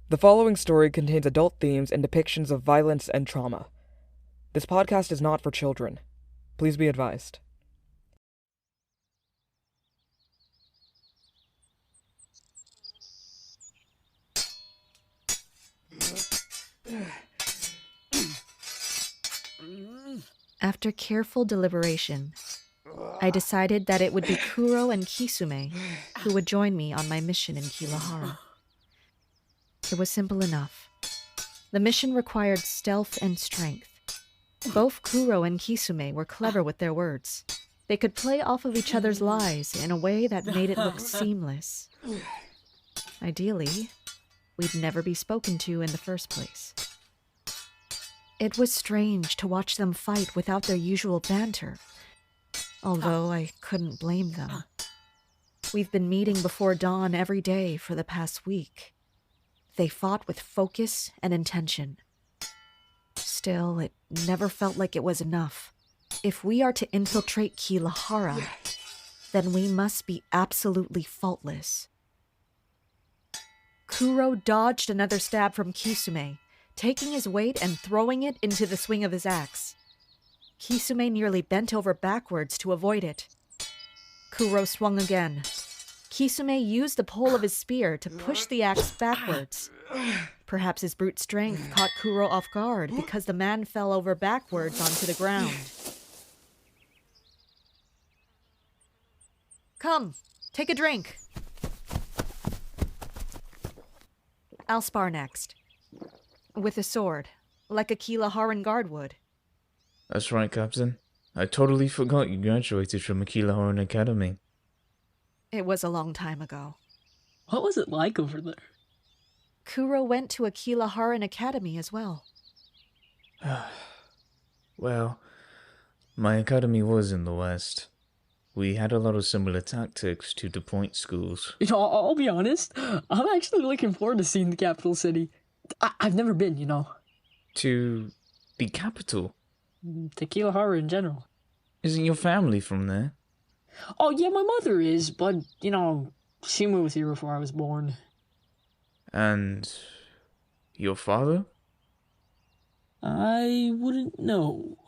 The following story contains adult themes and depictions of violence and trauma. This podcast is not for children. Please be advised. After careful deliberation, I decided that it would be Kuro and Kisume who would join me on my mission in Kilahara. It was simple enough. The mission required stealth and strength. Both Kuro and Kisume were clever with their words. They could play off of each other's lies in a way that made it look seamless. Ideally, we'd never be spoken to in the first place. It was strange to watch them fight without their usual banter, although I couldn't blame them. We've been meeting before dawn every day for the past week. They fought with focus and intention. Still, it never felt like it was enough. If we are to infiltrate Kilahara, then we must be absolutely faultless. Kuro dodged another stab from Kisume, taking his weight and throwing it into the swing of his axe. Kisume nearly bent over backwards to avoid it. Kuro swung again. Kisume used the pole of his spear to push the axe backwards. Perhaps his brute strength caught Kuro off guard because the man fell over backwards onto the ground. Come, take a drink. I'll spar next. With a sword, like a Kilaharan guard would. That's right, Captain. I totally forgot you graduated from Akilahoran Academy. It was a long time ago. What was it like over there? Kuro went to Akilaharan Academy as well. Well, my academy was in the West. We had a lot of similar tactics to the point schools. I'll be honest. I'm actually looking forward to seeing the capital city. I've never been, To the capital? To Kilahara in general. Isn't your family from there? Oh, yeah, my mother is, but, she moved here before I was born. And your father? I wouldn't know.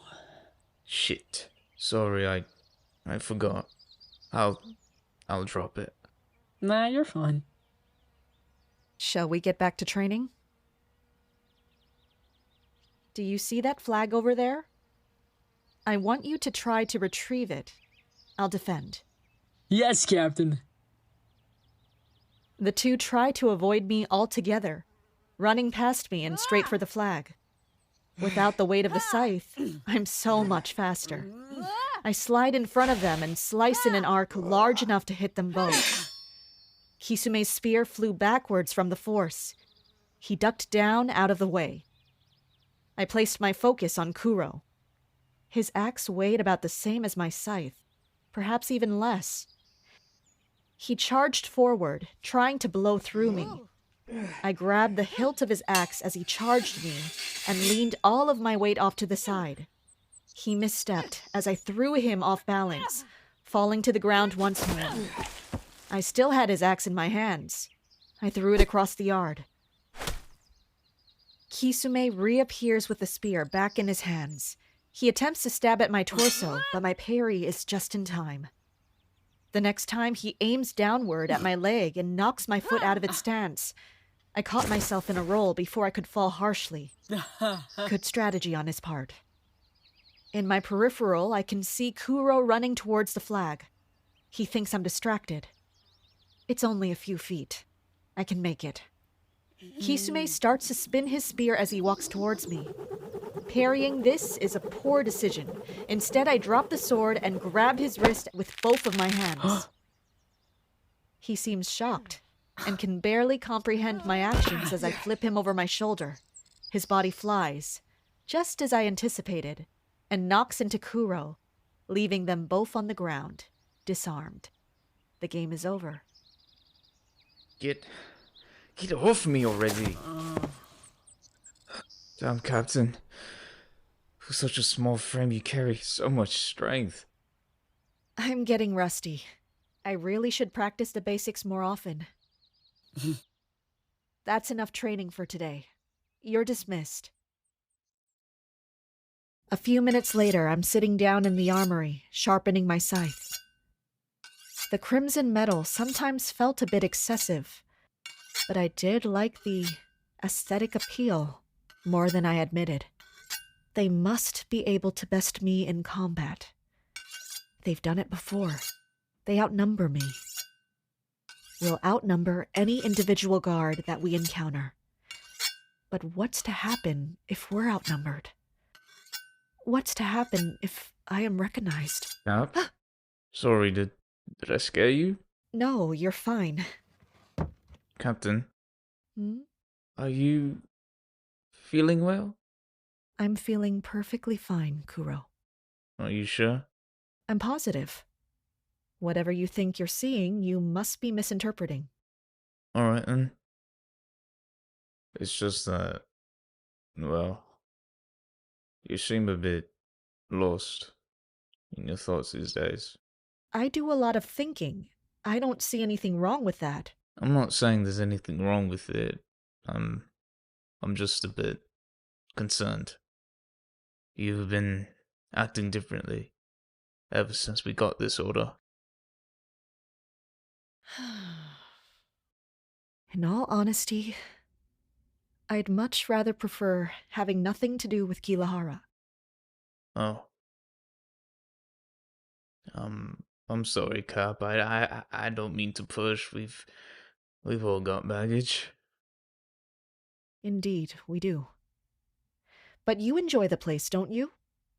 Shit. Sorry, I forgot. I'll drop it. Nah, you're fine. Shall we get back to training? Do you see that flag over there? I want you to try to retrieve it. I'll defend. Yes, Captain. The two try to avoid me altogether, running past me and straight for the flag. Without the weight of the scythe, I'm so much faster. I slide in front of them and slice in an arc large enough to hit them both. Kisume's spear flew backwards from the force. He ducked down out of the way. I placed my focus on Kuro. His axe weighed about the same as my scythe, perhaps even less. He charged forward, trying to blow through me. I grabbed the hilt of his axe as he charged me and leaned all of my weight off to the side. He misstepped as I threw him off balance, falling to the ground once more. I still had his axe in my hands. I threw it across the yard. Kisume reappears with the spear back in his hands. He attempts to stab at my torso, but my parry is just in time. The next time, he aims downward at my leg and knocks my foot out of its stance. I caught myself in a roll before I could fall harshly. Good strategy on his part. In my peripheral, I can see Kuro running towards the flag. He thinks I'm distracted. It's only a few feet. I can make it. Kisume starts to spin his spear as he walks towards me. Parrying this is a poor decision. Instead, I drop the sword and grab his wrist with both of my hands. He seems shocked and can barely comprehend my actions as I flip him over my shoulder. His body flies, just as I anticipated, and knocks into Kuro, leaving them both on the ground, disarmed. The game is over. Get off me already. Damn, Captain. For such a small frame, you carry so much strength. I'm getting rusty. I really should practice the basics more often. That's enough training for today. You're dismissed. A few minutes later, I'm sitting down in the armory, sharpening my scythe. The crimson metal sometimes felt a bit excessive, but I did like the aesthetic appeal more than I admitted. They must be able to best me in combat. They've done it before. They outnumber me. We'll outnumber any individual guard that we encounter. But what's to happen if we're outnumbered? What's to happen if I am recognized? Cap? Sorry, did I scare you? No, you're fine. Captain, Hmm? are you feeling well? I'm feeling perfectly fine, Kuro. Are you sure? I'm positive. Whatever you think you're seeing, you must be misinterpreting. Alright then. It's just that, well, you seem a bit lost in your thoughts these days. I do a lot of thinking. I don't see anything wrong with that. I'm not saying there's anything wrong with it. I'm just a bit concerned. You've been acting differently ever since we got this order. In all honesty, I'd much rather prefer having nothing to do with Kilahara. Oh. I'm sorry, Cap. I don't mean to push. We've all got baggage. Indeed, we do. But you enjoy the place, don't you?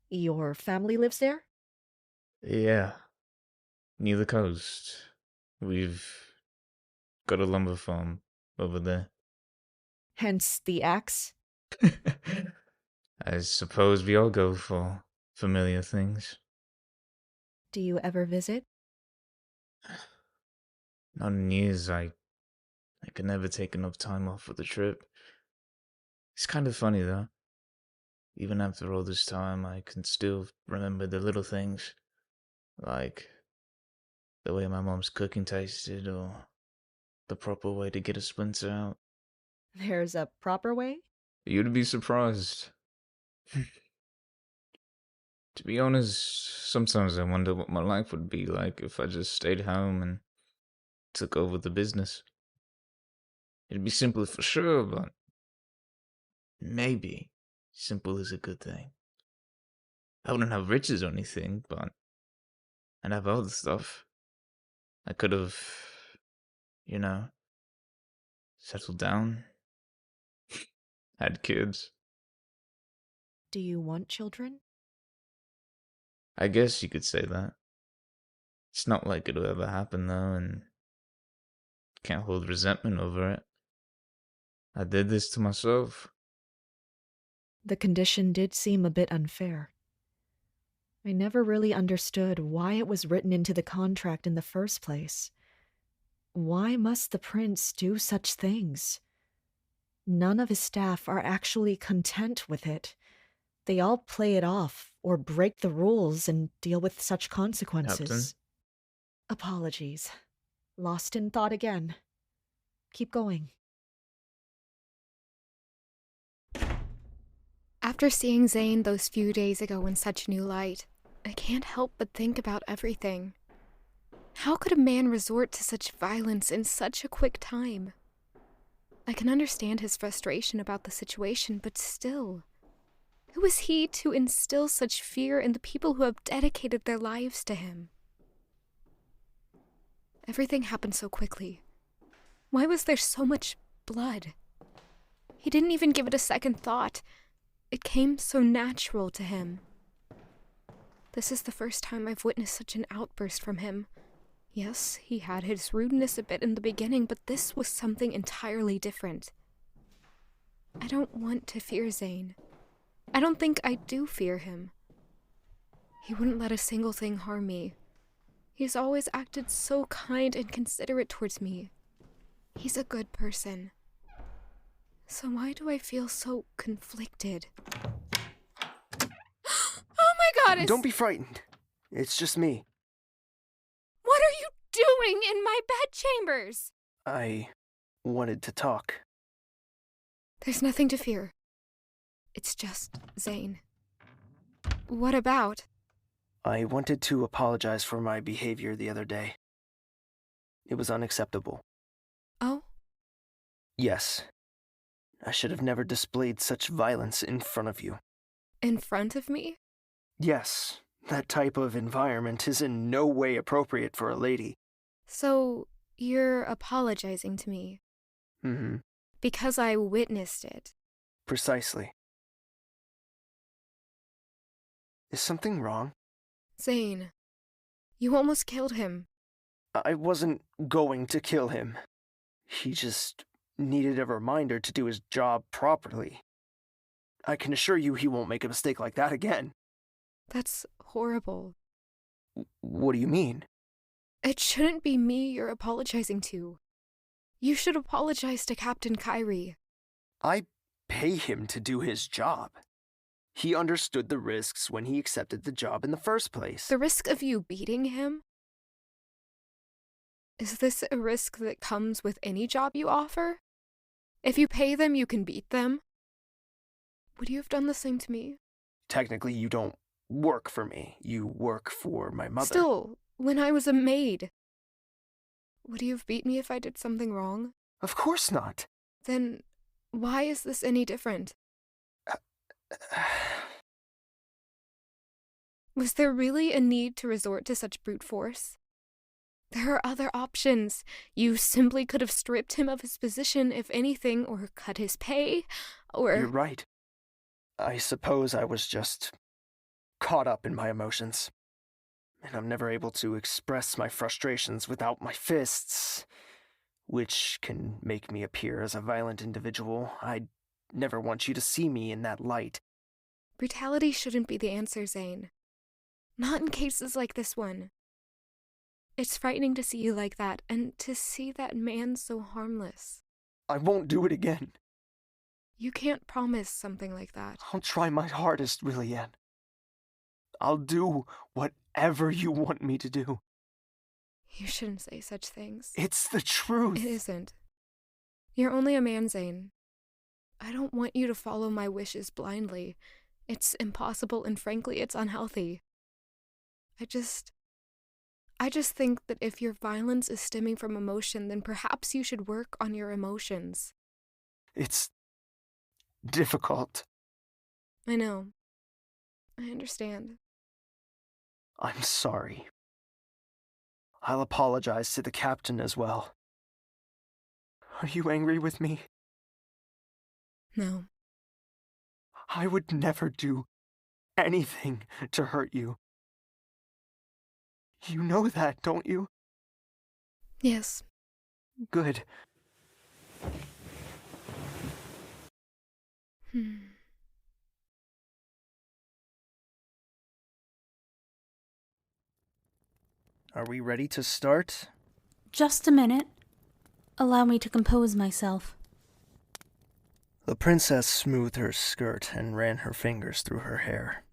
Your family lives there? Yeah. Near the coast. We've got a lumber farm over there. Hence the axe? I suppose we all go for familiar things. Do you ever visit? Not in years. I could never take enough time off for the trip. It's kind of funny though. Even after all this time, I can still remember the little things. Like the way my mom's cooking tasted, or the proper way to get a splinter out. There's a proper way? You'd be surprised. To be honest, sometimes I wonder what my life would be like if I just stayed home and took over the business. It'd be simpler for sure, but maybe simple is a good thing. I wouldn't have riches or anything, but I'd have other stuff. I could have, you know, settled down, had kids. Do you want children? I guess you could say that. It's not like it'll ever happen though, and can't hold resentment over it. I did this to myself. The condition did seem a bit unfair. I never really understood why it was written into the contract in the first place. Why must the prince do such things? None of his staff are actually content with it. They all play it off or break the rules and deal with such consequences. Captain? Apologies. Lost in thought again. Keep going. After seeing Zane those few days ago in such new light, I can't help but think about everything. How could a man resort to such violence in such a quick time? I can understand his frustration about the situation, but still, who is he to instill such fear in the people who have dedicated their lives to him? Everything happened so quickly. Why was there so much blood? He didn't even give it a second thought. It came so natural to him. This is the first time I've witnessed such an outburst from him. Yes, he had his rudeness a bit in the beginning, but this was something entirely different. I don't want to fear Zane. I don't think I do fear him. He wouldn't let a single thing harm me. He's always acted so kind and considerate towards me. He's a good person. So why do I feel so conflicted? Oh my god, Don't be frightened. It's just me. What are you doing in my bedchambers? I wanted to talk. There's nothing to fear. It's just Zane. What about? I wanted to apologize for my behavior the other day. It was unacceptable. Oh? Yes. I should have never displayed such violence in front of you. In front of me? Yes, that type of environment is in no way appropriate for a lady. So, you're apologizing to me? Mm-hmm. Because I witnessed it. Precisely. Is something wrong? Zane, you almost killed him. I wasn't going to kill him. He just needed a reminder to do his job properly. I can assure you he won't make a mistake like that again. That's horrible. What do you mean? It shouldn't be me you're apologizing to. You should apologize to Captain Kyrie. I pay him to do his job. He understood the risks when he accepted the job in the first place. The risk of you beating him? Is this a risk that comes with any job you offer? If you pay them, you can beat them? Would you have done the same to me? Technically, you don't work for me. You work for my mother. Still, when I was a maid, would you have beat me if I did something wrong? Of course not. Then why is this any different? Was there really a need to resort to such brute force? There are other options. You simply could have stripped him of his position, if anything, or cut his pay, or... You're right. I suppose I was just caught up in my emotions. And I'm never able to express my frustrations without my fists, which can make me appear as a violent individual. I never want you to see me in that light. Brutality shouldn't be the answer, Zane. Not in cases like this one. It's frightening to see you like that, and to see that man so harmless. I won't do it again. You can't promise something like that. I'll try my hardest, Rilliane. I'll do whatever you want me to do. You shouldn't say such things. It's the truth. It isn't. You're only a man, Zane. I don't want you to follow my wishes blindly. It's impossible, and frankly, it's unhealthy. I just think that if your violence is stemming from emotion, then perhaps you should work on your emotions. It's difficult. I know. I understand. I'm sorry. I'll apologize to the captain as well. Are you angry with me? No. I would never do anything to hurt you. You know that, don't you? Yes. Good. Are we ready to start? Just a minute. Allow me to compose myself. The princess smoothed her skirt and ran her fingers through her hair.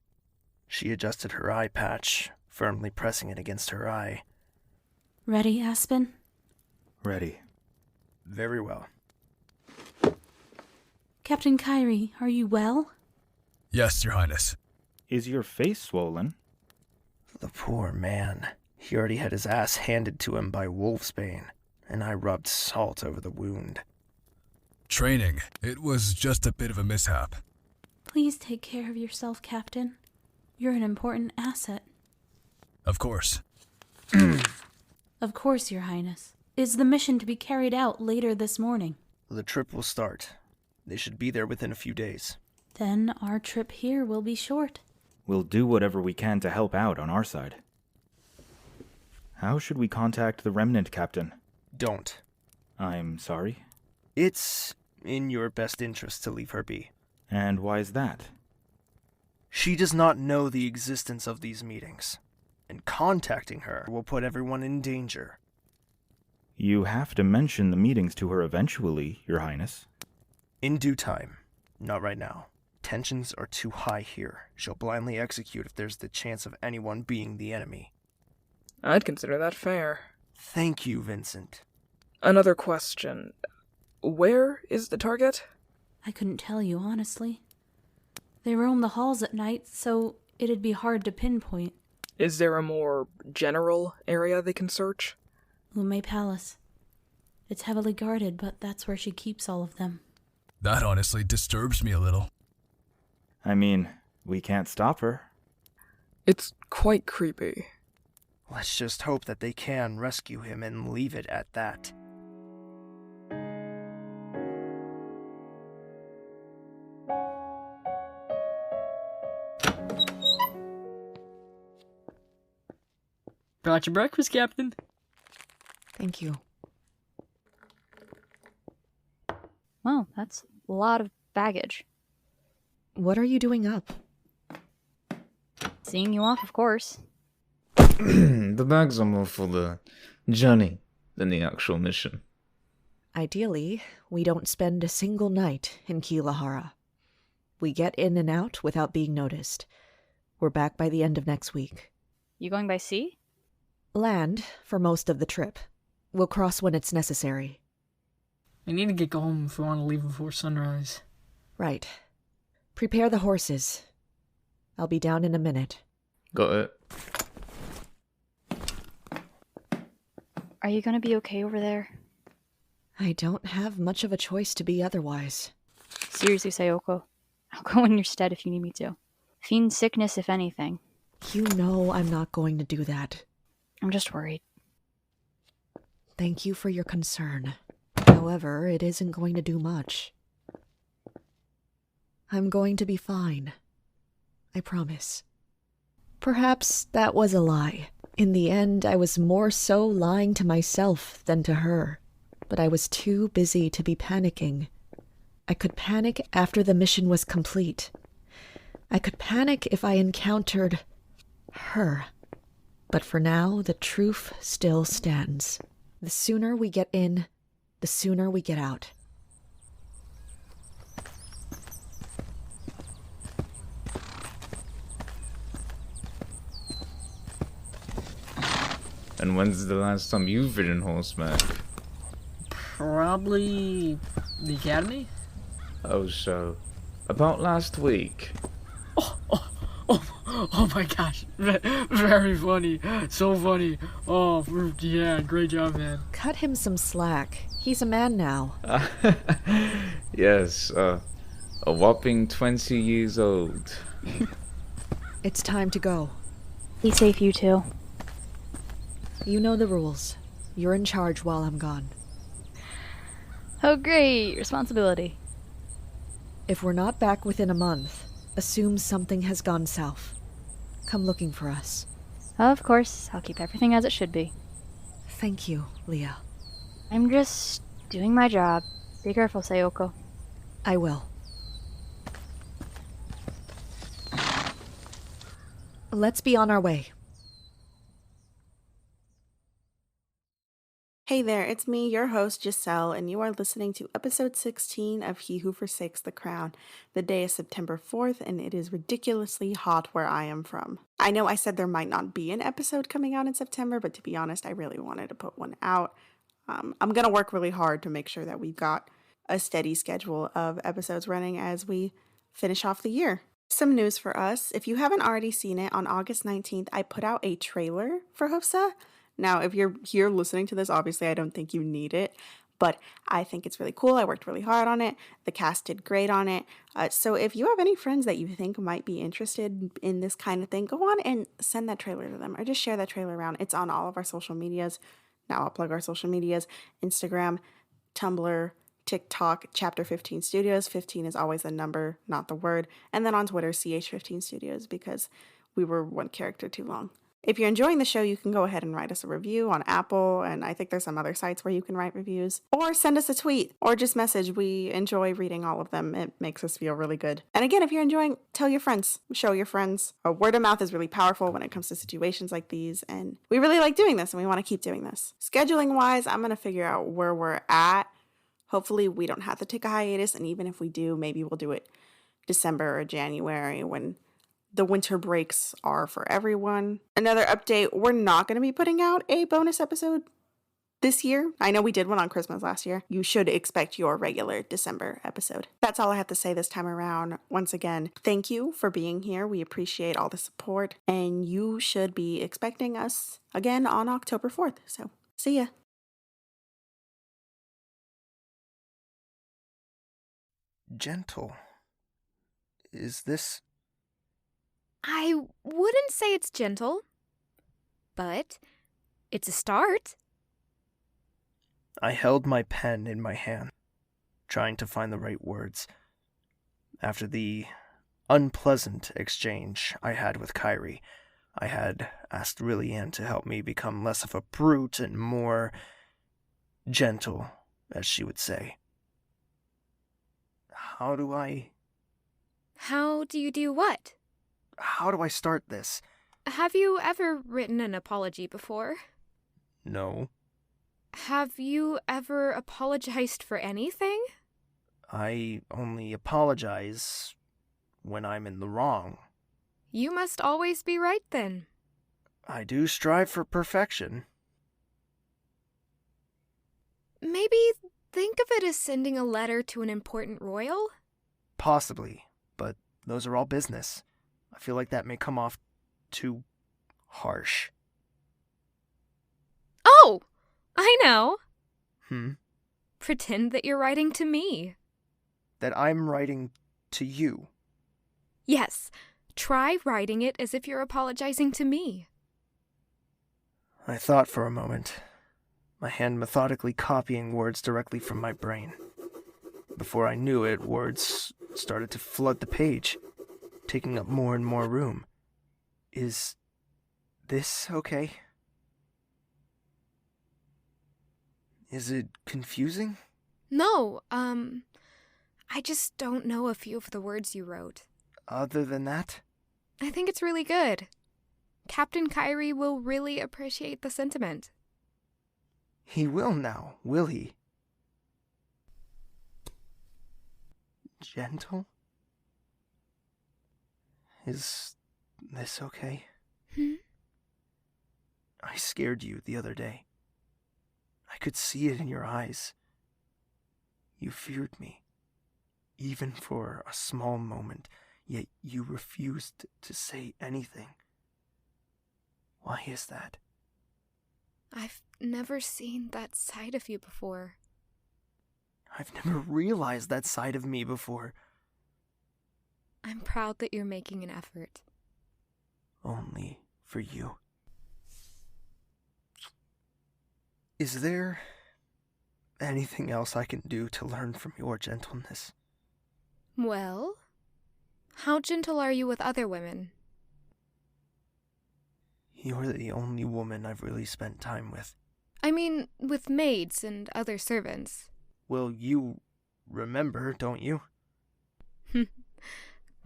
She adjusted her eye patch, firmly pressing it against her eye. Ready, Aspen? Ready. Very well. Captain Kyrie, are you well? Yes, Your Highness. Is your face swollen? The poor man. He already had his ass handed to him by Wolfsbane, and I rubbed salt over the wound. Training. It was just a bit of a mishap. Please take care of yourself, Captain. You're an important asset. Of course. Of course, Your Highness. Is the mission to be carried out later this morning? The trip will start. They should be there within a few days. Then our trip here will be short. We'll do whatever we can to help out on our side. How should we contact the Remnant, Captain? Don't. I'm sorry? It's in your best interest to leave her be. And why is that? She does not know the existence of these meetings, and contacting her will put everyone in danger. You have to mention the meetings to her eventually, Your Highness. In due time. Not right now. Tensions are too high here. She'll blindly execute if there's the chance of anyone being the enemy. I'd consider that fair. Thank you, Vincent. Another question. Where is the target? I couldn't tell you, honestly. They roam the halls at night, so it'd be hard to pinpoint. Is there a more general area they can search? Ume Palace. It's heavily guarded, but that's where she keeps all of them. That honestly disturbs me a little. I mean, we can't stop her. It's quite creepy. Let's just hope that they can rescue him and leave it at that. Brought your breakfast, Captain. Thank you. Well, that's a lot of baggage. What are you doing up? Seeing you off, of course. The bags are more for the journey than the actual mission. Ideally, we don't spend a single night in Kilahara. We get in and out without being noticed. We're back by the end of next week. You going by sea? Land for most of the trip. We'll cross when it's necessary. I need to get home if we want to leave before sunrise. Right. Prepare the horses. I'll be down in a minute. Got it. Are you gonna be okay over there? I don't have much of a choice to be otherwise. Seriously, Sayoko. I'll go in your stead if you need me to. Feign sickness, if anything. You know I'm not going to do that. I'm just worried. Thank you for your concern. However, it isn't going to do much. I'm going to be fine. I promise. Perhaps that was a lie. In the end, I was more so lying to myself than to her. But I was too busy to be panicking. I could panic after the mission was complete. I could panic if I encountered her. But for now, the truth still stands. The sooner we get in, the sooner we get out. And when's the last time you've ridden horseback? Probably the academy? Oh, so about last week. Oh my gosh. Very funny. So funny. Oh, yeah, great job, man. Cut him some slack. He's a man now. Yes, a whopping 20 years old. It's time to go. Be safe, you two. You know the rules. You're in charge while I'm gone. Oh, great. Responsibility. If we're not back within a month, assume something has gone south. Come looking for us. Of course. I'll keep everything as it should be. Thank you, Leah. I'm just doing my job. Be careful, Sayoko. I will. Let's be on our way. Hey there, it's me, your host, Giselle, and you are listening to episode 16 of He Who Forsakes the Crown. The day is September 4th, and it is ridiculously hot where I am from. I know I said there might not be an episode coming out in September, but to be honest, I really wanted to put one out. I'm going to work really hard to make sure that we've got a steady schedule of episodes running as we finish off the year. Some news for us. If you haven't already seen it, on August 19th, I put out a trailer for Hofsa. Now, if you're here listening to this, obviously I don't think you need it, but I think it's really cool. I worked really hard on it. The cast did great on it. So if you have any friends that you think might be interested in this kind of thing, go on and send that trailer to them or just share that trailer around. It's on all of our social medias. Now I'll plug our social medias: Instagram, Tumblr, TikTok, Chapter 15 Studios. 15 is always the number, not the word. And then on Twitter, CH15 Studios, because we were one character too long. If you're enjoying the show, you can go ahead and write us a review on Apple, and I think there's some other sites where you can write reviews. Or send us a tweet, or just message. We enjoy reading all of them. It makes us feel really good. And again, if you're enjoying, tell your friends. Show your friends. Word of mouth is really powerful when it comes to situations like these, and we really like doing this, and we want to keep doing this. Scheduling-wise, I'm going to figure out where we're at. Hopefully, we don't have to take a hiatus, and even if we do, maybe we'll do it December or January when the winter breaks are for everyone. Another update, we're not going to be putting out a bonus episode this year, I know we did one on Christmas last year, you should expect your regular December episode. That's all I have to say this time around. Once again, thank you for being here. We appreciate all the support, and you should be expecting us again on October 4th. So, see ya. Gentle. Is this... I wouldn't say it's gentle, but it's a start. I held my pen in my hand, trying to find the right words. After the unpleasant exchange I had with Kyrie, I had asked Rilliane to help me become less of a brute and more gentle, as she would say. How do you do what? How do I start this? Have you ever written an apology before? No. Have you ever apologized for anything? I only apologize when I'm in the wrong. You must always be right then. I do strive for perfection. Maybe think of it as sending a letter to an important royal? Possibly, but those are all business. I feel like that may come off too harsh. Oh! I know! Pretend that you're writing to me. That I'm writing to you? Yes. Try writing it as if you're apologizing to me. I thought for a moment, my hand methodically copying words directly from my brain. Before I knew it, words started to flood the page, taking up more and more room. Is this okay? Is it confusing? No, I just don't know a few of the words you wrote. Other than that? I think it's really good. Captain Kyrie will really appreciate the sentiment. He will now, will he? Gentle? Is this okay? I scared you the other day. I could see it in your eyes. You feared me, even for a small moment, yet you refused to say anything. Why is that? I've never seen that side of you before. I've never realized that side of me before. I'm proud that you're making an effort. Only for you. Is there anything else I can do to learn from your gentleness? Well, how gentle are you with other women? You're the only woman I've really spent time with. I mean, with maids and other servants. Well, you remember, don't you?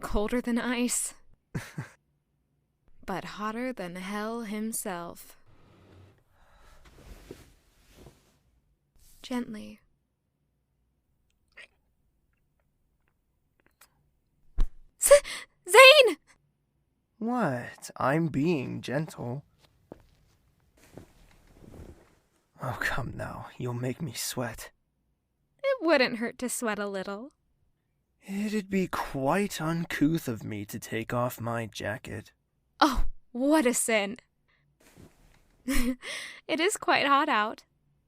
Colder than ice. But hotter than hell himself. Gently. Zane! What? I'm being gentle. Oh, come now. You'll make me sweat. It wouldn't hurt to sweat a little. It'd be quite uncouth of me to take off my jacket. Oh, what a sin. It is quite hot out.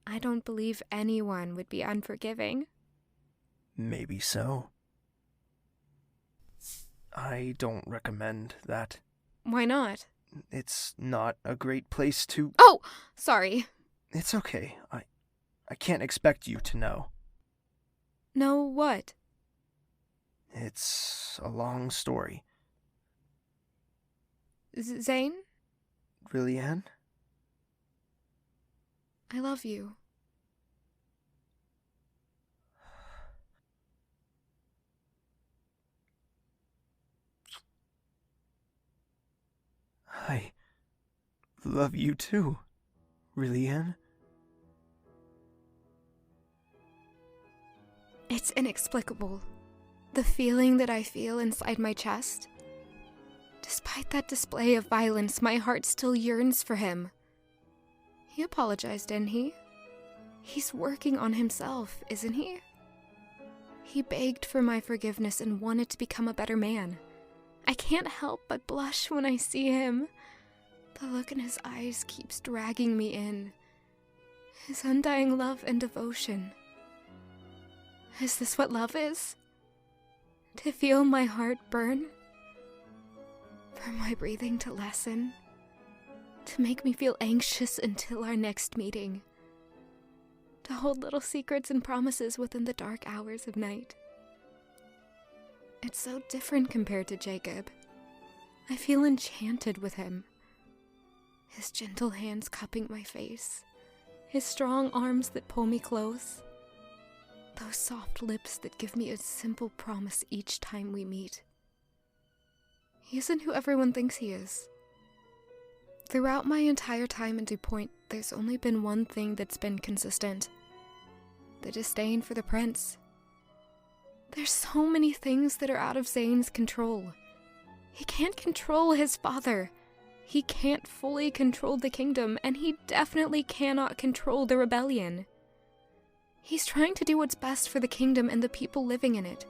I don't believe anyone would be unforgiving. Maybe so. I don't recommend that. Why not? It's not a great place to... Oh, sorry. It's okay. I can't expect you to know. Know what? It's a long story. Zane? Rilliane? I love you. I love you too, Rilliane. It's inexplicable. The feeling that I feel inside my chest. Despite that display of violence, my heart still yearns for him. He apologized, didn't he? He's working on himself, isn't he? He begged for my forgiveness and wanted to become a better man. I can't help but blush when I see him. The look in his eyes keeps dragging me in. His undying love and devotion. Is this what love is? To feel my heart burn? For my breathing to lessen? To make me feel anxious until our next meeting? To hold little secrets and promises within the dark hours of night? It's so different compared to Jacob. I feel enchanted with him. His gentle hands cupping my face. His strong arms that pull me close. Those soft lips that give me a simple promise each time we meet. He isn't who everyone thinks he is. Throughout my entire time in DuPont, there's only been one thing that's been consistent. The disdain for the prince. There's so many things that are out of Zane's control. He can't control his father. He can't fully control the kingdom, and he definitely cannot control the rebellion. He's trying to do what's best for the kingdom and the people living in it.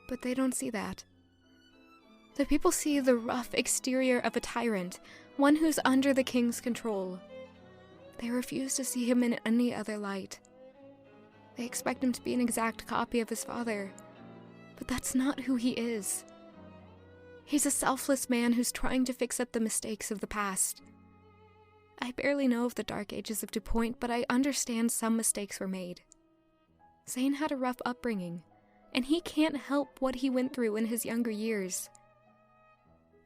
But they don't see that. The people see the rough exterior of a tyrant, one who's under the king's control. They refuse to see him in any other light. They expect him to be an exact copy of his father, but that's not who he is. He's a selfless man who's trying to fix up the mistakes of the past. I barely know of the dark ages of DuPont, but I understand some mistakes were made. Zane had a rough upbringing, and he can't help what he went through in his younger years.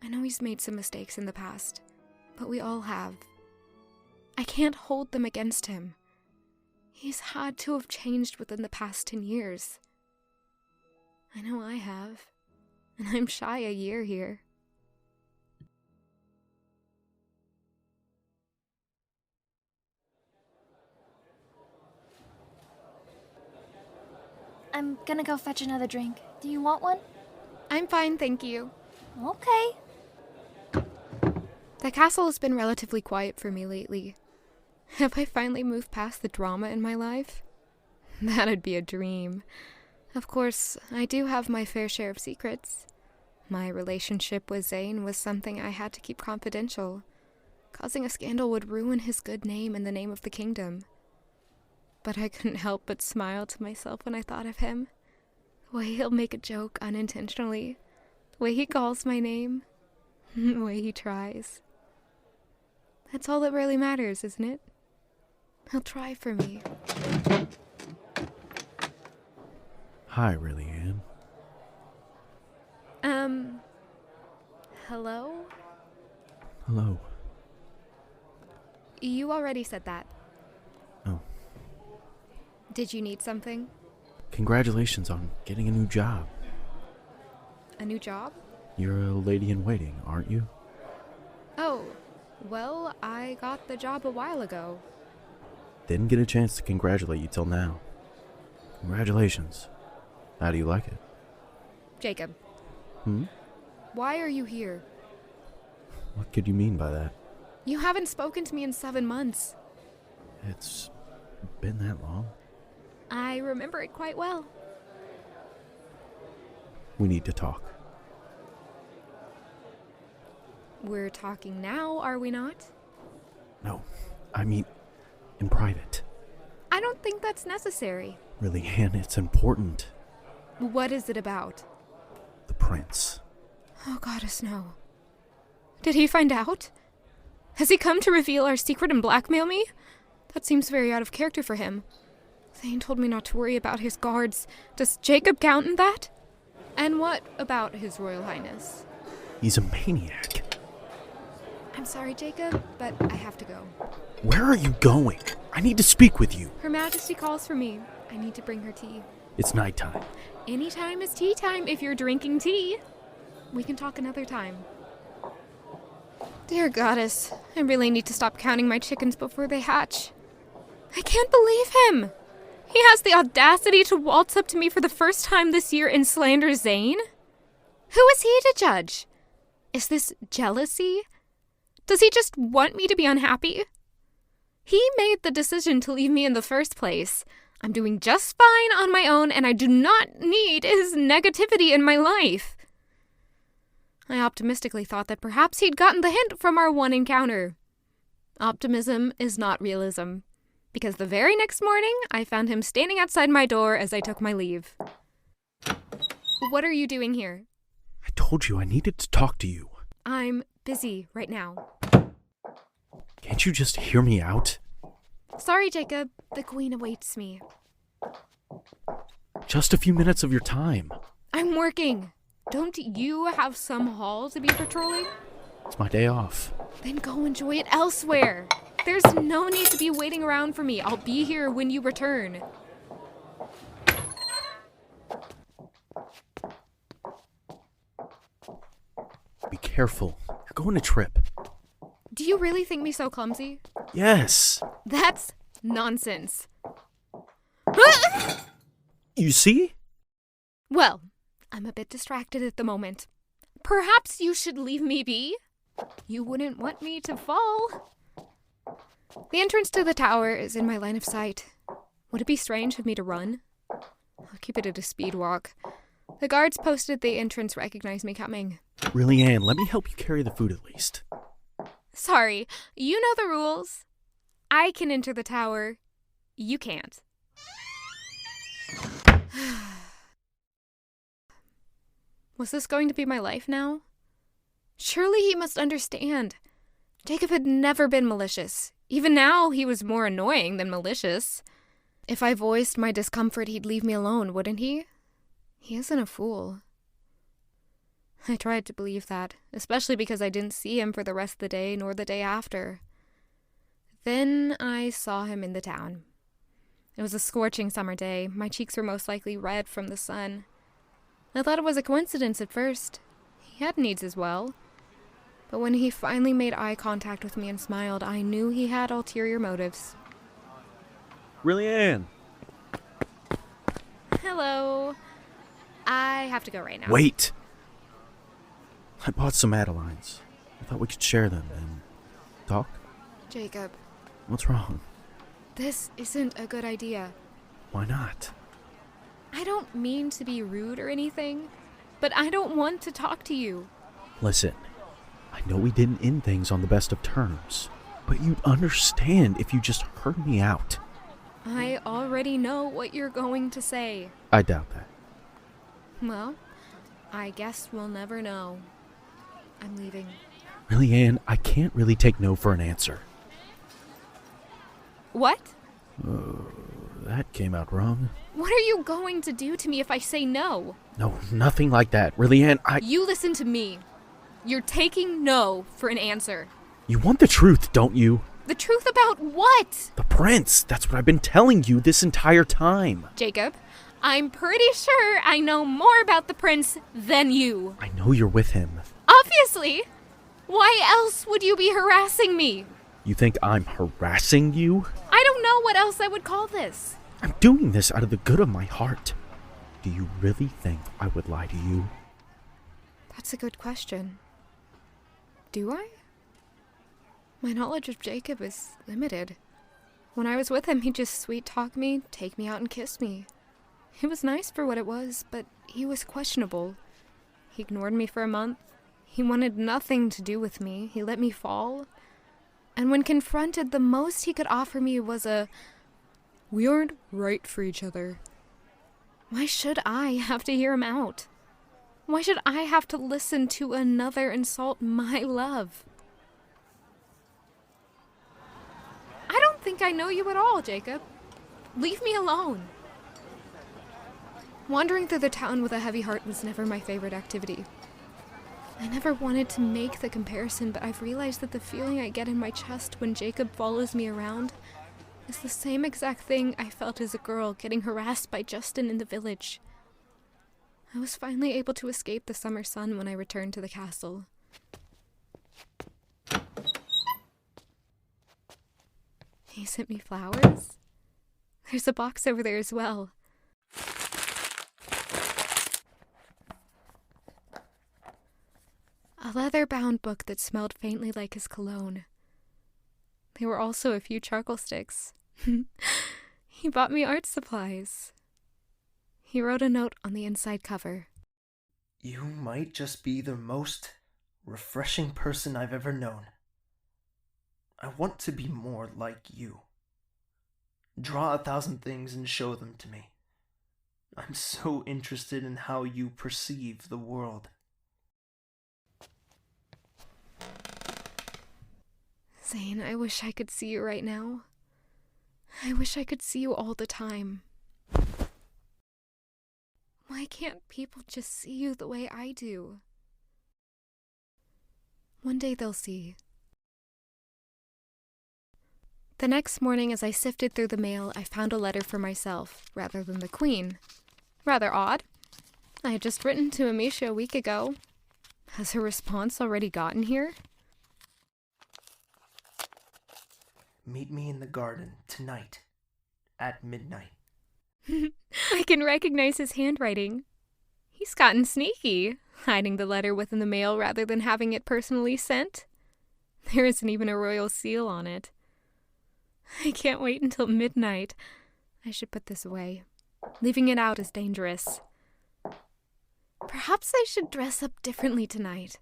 I know he's made some mistakes in the past, but we all have. I can't hold them against him. He's had to have changed within the past 10 years. I know I have, and I'm shy a year here. I'm gonna go fetch another drink. Do you want one? I'm fine, thank you. Okay. The castle has been relatively quiet for me lately. Have I finally moved past the drama in my life? That'd be a dream. Of course, I do have my fair share of secrets. My relationship with Zane was something I had to keep confidential. Causing a scandal would ruin his good name and the name of the kingdom. But I couldn't help but smile to myself when I thought of him. The way he'll make a joke unintentionally. The way he calls my name. The way he tries. That's all that really matters, isn't it? He'll try for me. Hi, Rilliane. Hello? Hello. You already said that. Oh. Did you need something? Congratulations on getting a new job. A new job? You're a lady-in-waiting, aren't you? Oh, well, I got the job a while ago. Didn't get a chance to congratulate you till now. Congratulations. How do you like it? Jacob. Hmm? Why are you here? What could you mean by that? You haven't spoken to me in 7 months. It's been that long. I remember it quite well. We need to talk. We're talking now, are we not? No, I mean in private. I don't think that's necessary. Rilliane, it's important. What is it about? The prince. Oh, goddess, no. Did he find out? Has he come to reveal our secret and blackmail me? That seems very out of character for him. Zane told me not to worry about his guards. Does Jacob count in that? And what about His Royal Highness? He's a maniac. I'm sorry, Jacob, but I have to go. Where are you going? I need to speak with you. Her Majesty calls for me. I need to bring her tea. It's nighttime. Any time is tea time if you're drinking tea. We can talk another time. Dear goddess, I really need to stop counting my chickens before they hatch. I can't believe him! He has the audacity to waltz up to me for the first time this year and slander Zane? Who is he to judge? Is this jealousy? Does he just want me to be unhappy? He made the decision to leave me in the first place. I'm doing just fine on my own, and I do not need his negativity in my life. I optimistically thought that perhaps he'd gotten the hint from our one encounter. Optimism is not realism, because the very next morning, I found him standing outside my door as I took my leave. What are you doing here? I told you I needed to talk to you. I'm busy right now. Can't you just hear me out? Sorry, Jacob. The queen awaits me. Just a few minutes of your time. I'm working. Don't you have some hall to be patrolling? It's my day off. Then go enjoy it elsewhere. There's no need to be waiting around for me. I'll be here when you return. Be careful. You're going to trip. Do you really think me so clumsy? Yes. That's nonsense. You see? Well, I'm a bit distracted at the moment. Perhaps you should leave me be? You wouldn't want me to fall. The entrance to the tower is in my line of sight. Would it be strange of me to run? I'll keep it at a speed walk. The guards posted at the entrance recognize me coming. Rilliane, let me help you carry the food at least. Sorry, you know the rules. I can enter the tower. You can't. Was this going to be my life now? Surely he must understand. Jacob had never been malicious. Even now, he was more annoying than malicious. If I voiced my discomfort, he'd leave me alone, wouldn't he? He isn't a fool. I tried to believe that, especially because I didn't see him for the rest of the day nor the day after. Then I saw him in the town. It was a scorching summer day. My cheeks were most likely red from the sun. I thought it was a coincidence at first. He had needs as well. But when he finally made eye contact with me and smiled, I knew he had ulterior motives. Rilliane! Hello. I have to go right now. Wait! I bought some Adelines. I thought we could share them and talk. Jacob. What's wrong? This isn't a good idea. Why not? I don't mean to be rude or anything, but I don't want to talk to you. Listen, I know we didn't end things on the best of terms, but you'd understand if you just heard me out. I already know what you're going to say. I doubt that. Well, I guess we'll never know. I'm leaving. Rilliane, I can't really take no for an answer. What? That came out wrong. What are you going to do to me if I say no? No, nothing like that. Rilliane, You listen to me. You're taking no for an answer. You want the truth, don't you? The truth about what? The prince. That's what I've been telling you this entire time. Jacob, I'm pretty sure I know more about the prince than you. I know you're with him. Obviously. Why else would you be harassing me? You think I'm harassing you? I don't know what else I would call this. I'm doing this out of the good of my heart. Do you really think I would lie to you? That's a good question. Do I? My knowledge of Jacob is limited. When I was with him, he'd just sweet-talk me, take me out and kiss me. It was nice for what it was, but he was questionable. He ignored me for a month. He wanted nothing to do with me. He let me fall. And when confronted, the most he could offer me was "We aren't right for each other." Why should I have to hear him out? Why should I have to listen to another insult my love? I don't think I know you at all, Jacob. Leave me alone. Wandering through the town with a heavy heart was never my favorite activity. I never wanted to make the comparison, but I've realized that the feeling I get in my chest when Jacob follows me around is the same exact thing I felt as a girl getting harassed by Justin in the village. I was finally able to escape the summer sun when I returned to the castle. He sent me flowers. There's a box over there as well. A leather-bound book that smelled faintly like his cologne. There were also a few charcoal sticks. He bought me art supplies. He wrote a note on the inside cover. You might just be the most refreshing person I've ever known. I want to be more like you. Draw 1,000 things and show them to me. I'm so interested in how you perceive the world. Zane, I wish I could see you right now. I wish I could see you all the time. Why can't people just see you the way I do? One day they'll see. The next morning, as I sifted through the mail, I found a letter for myself, rather than the Queen. Rather odd. I had just written to Amisha a week ago. Has her response already gotten here? Meet me in the garden tonight at midnight. I can recognize his handwriting. He's gotten sneaky, hiding the letter within the mail rather than having it personally sent. There isn't even a royal seal on it. I can't wait until midnight. I should put this away. Leaving it out is dangerous. Perhaps I should dress up differently tonight.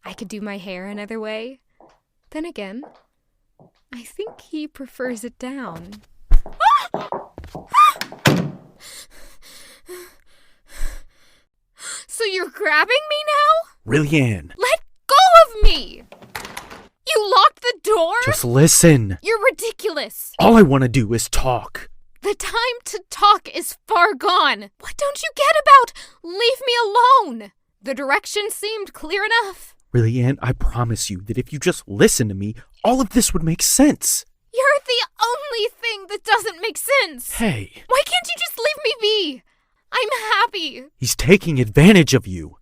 I could do my hair another way. Then again, I think he prefers it down. So you're grabbing me now? Rilliane! Let go of me! You locked the door? Just listen! You're ridiculous! All I want to do is talk. The time to talk is far gone. What don't you get about leave me alone? The direction seemed clear enough. Rilliane, I promise you that if you just listen to me, all of this would make sense. You're the only thing that doesn't make sense. Hey. Why can't you just leave me be? I'm happy. He's taking advantage of you.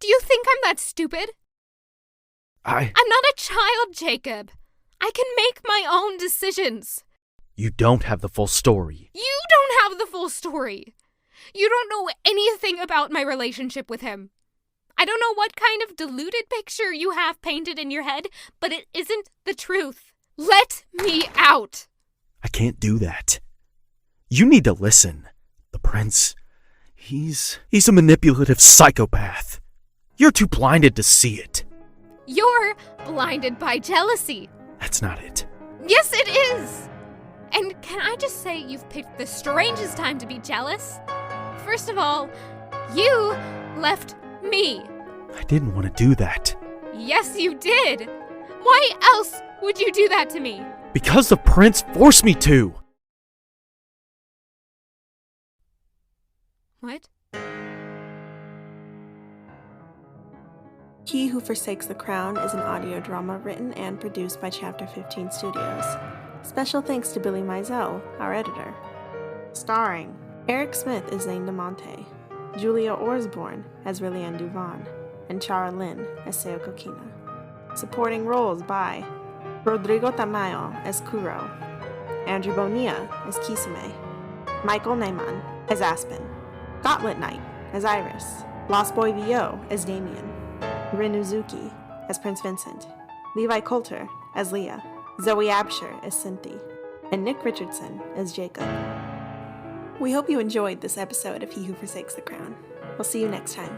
Do you think I'm that stupid? I'm not a child, Jacob. I can make my own decisions. You don't have the full story. You don't have the full story. You don't know anything about my relationship with him. I don't know what kind of deluded picture you have painted in your head, but it isn't the truth. Let me out. I can't do that. You need to listen. The prince, he's a manipulative psychopath. You're too blinded to see it. You're blinded by jealousy. That's not it. Yes, it is. And can I just say you've picked the strangest time to be jealous? First of all, you left me. I didn't want to do that. Yes, you did. Why else would you do that to me? Because the prince forced me to. What? He Who Forsakes the Crown is an audio drama written and produced by Chapter 15 Studios. Special thanks to Billy Mizell, our editor. Starring Eric Smith as Zane DeMonte, Julia Orsborn as Rilliane Duvon, and Chara Lynn as Sayoko Kina. Supporting roles by Rodrigo Tamayo as Kuro, Andrew Bonilla as Kisame, Michael Neyman as Aspen, Gauntlet Knight as Iris, Lost Boy VO as Damien, Rin Uzuki as Prince Vincent, Levi Coulter as Leah, Zoe Absher as Cynthia, and Nick Richardson as Jacob. We hope you enjoyed this episode of He Who Forsakes the Crown. We'll see you next time.